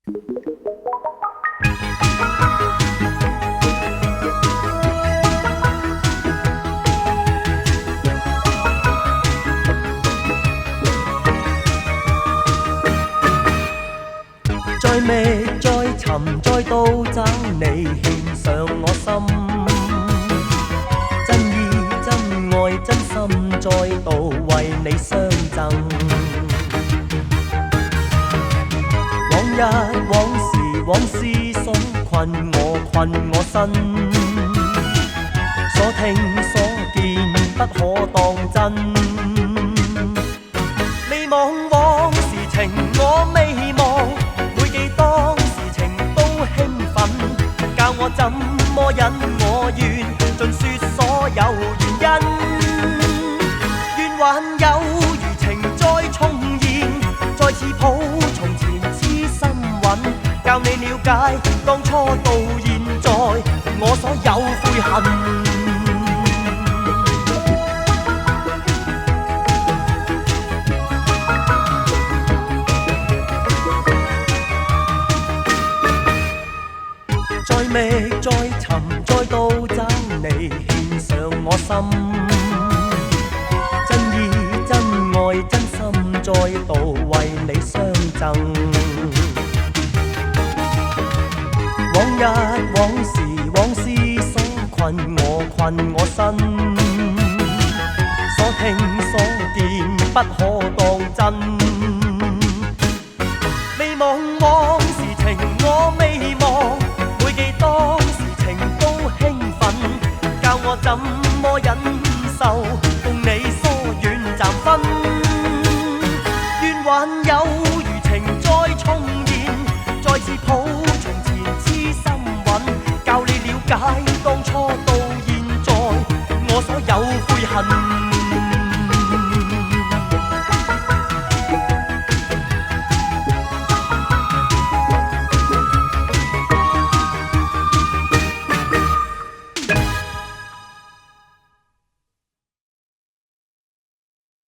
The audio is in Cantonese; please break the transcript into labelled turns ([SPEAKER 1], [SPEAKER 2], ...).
[SPEAKER 1] 再覓再尋再度找你獻上我心，真意真愛真心再度為你相贈。往日往事往事所困我身，所聽所見不可當真。未忘往事情我未忘，每記當事情都興奮，教我怎麼忍我願盡說所有原因。願還有餘情再重現，再次抱從前痴心韻，教你了解當初到現在我所有悔恨。再覓再尋再度找你獻上我心，真意真愛真心再度為你相贈。往日往事所困我身，所聽所見不可當真。未忘往事情我未忘，每記當事情都興奮，教我怎麼忍受共你疏遠暫分。